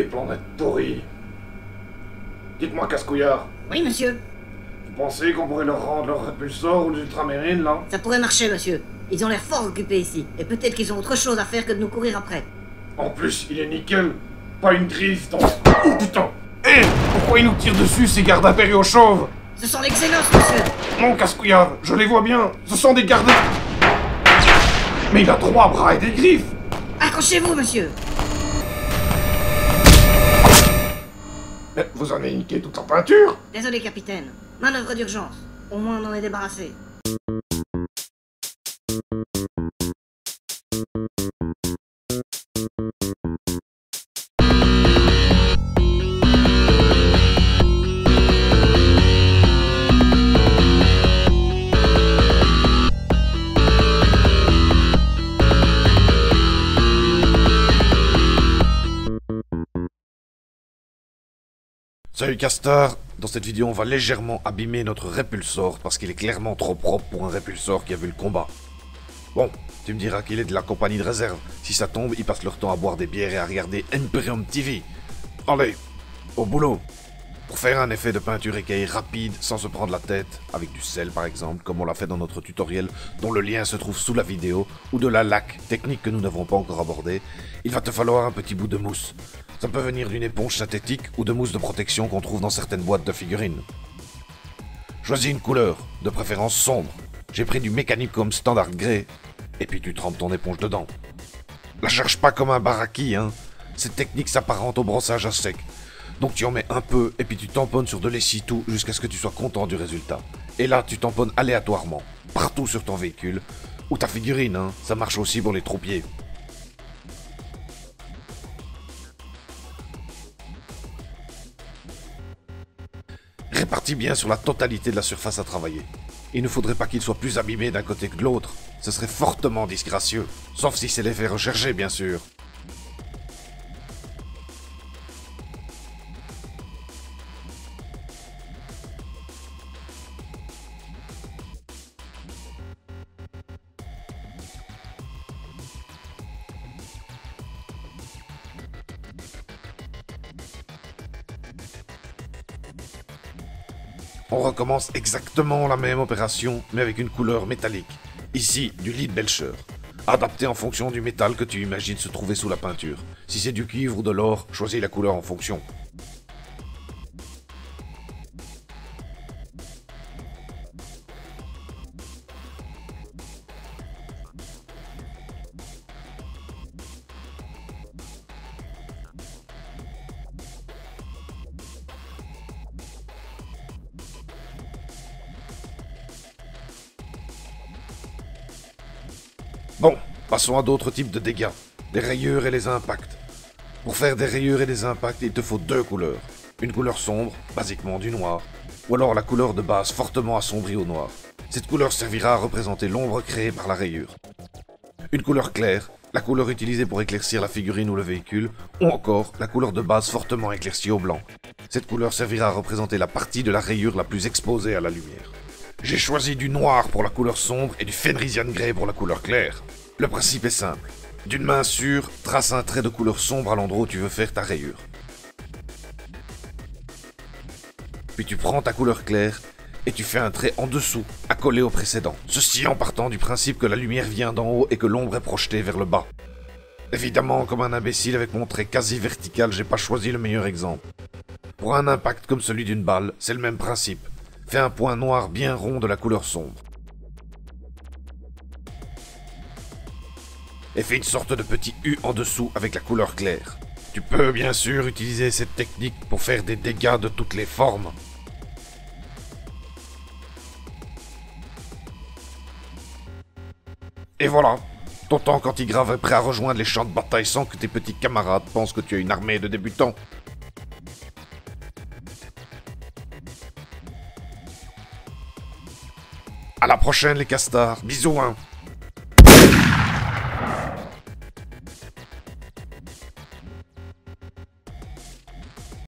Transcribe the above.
planètes pourries. Dites-moi, casse-couillard, Oui, monsieur. vous pensez qu'on pourrait leur rendre leur répulsor ou l'ultramérine, là? Ça pourrait marcher, monsieur. Ils ont l'air fort occupés ici. Et peut-être qu'ils ont autre chose à faire que de nous courir après. En plus, il est nickel. Pas une crise dans... Oh putain! Hé! Pourquoi ils nous tirent dessus, ces gardes impériaux chauves? Ce sont les Xénos, monsieur. Non, casse-couillard, je les vois bien. Ce sont des gardes... Mais il a 3 bras et des griffes! Accrochez-vous, monsieur. Mais vous en avez niqué toute en peinture? Désolé, capitaine. Manœuvre d'urgence. Au moins, on en est débarrassé. Salut Castor, dans cette vidéo on va légèrement abîmer notre répulsor parce qu'il est clairement trop propre pour un répulsor qui a vu le combat. Bon, tu me diras qu'il est de la compagnie de réserve, si ça tombe ils passent leur temps à boire des bières et à regarder Imperium TV. Allez, au boulot. Pour faire un effet de peinture écaillée rapide sans se prendre la tête, avec du sel par exemple, comme on l'a fait dans notre tutoriel dont le lien se trouve sous la vidéo, ou de la laque, technique que nous n'avons pas encore abordée, il va te falloir un petit bout de mousse. Ça peut venir d'une éponge synthétique ou de mousse de protection qu'on trouve dans certaines boîtes de figurines. Choisis une couleur, de préférence sombre. J'ai pris du Mechanicum Standard Grey, et puis tu trempes ton éponge dedans. La cherche pas comme un baraki, hein. Cette technique s'apparente au brossage à sec. Donc tu en mets un peu, et puis tu tamponnes sur de l'essuie-tout jusqu'à ce que tu sois content du résultat. Et là, tu tamponnes aléatoirement, partout sur ton véhicule, ou ta figurine, hein. Ça marche aussi pour les troupiers. Répartis bien sur la totalité de la surface à travailler. Il ne faudrait pas qu'il soit plus abîmé d'un côté que de l'autre. Ce serait fortement disgracieux. Sauf si c'est l'effet recherché, bien sûr. On recommence exactement la même opération, mais avec une couleur métallique. Ici, du Lead Belcher. Adapté en fonction du métal que tu imagines se trouver sous la peinture. Si c'est du cuivre ou de l'or, choisis la couleur en fonction. Bon, passons à d'autres types de dégâts, les rayures et les impacts. Pour faire des rayures et des impacts, il te faut 2 couleurs. Une couleur sombre, basiquement du noir, ou alors la couleur de base fortement assombrie au noir. Cette couleur servira à représenter l'ombre créée par la rayure. Une couleur claire, la couleur utilisée pour éclaircir la figurine ou le véhicule, ou encore la couleur de base fortement éclaircie au blanc. Cette couleur servira à représenter la partie de la rayure la plus exposée à la lumière. J'ai choisi du noir pour la couleur sombre et du Fenrisian Grey pour la couleur claire. Le principe est simple. D'une main sûre, trace un trait de couleur sombre à l'endroit où tu veux faire ta rayure. Puis tu prends ta couleur claire et tu fais un trait en dessous, accolé au précédent. Ceci en partant du principe que la lumière vient d'en haut et que l'ombre est projetée vers le bas. Évidemment, comme un imbécile avec mon trait quasi vertical, j'ai pas choisi le meilleur exemple. Pour un impact comme celui d'une balle, c'est le même principe. Fais un point noir bien rond de la couleur sombre. Et fais une sorte de petit U en dessous avec la couleur claire. Tu peux bien sûr utiliser cette technique pour faire des dégâts de toutes les formes. Et voilà, ton tank antigrave est prêt à rejoindre les champs de bataille sans que tes petits camarades pensent que tu as une armée de débutants. À la prochaine les castars, bisous hein.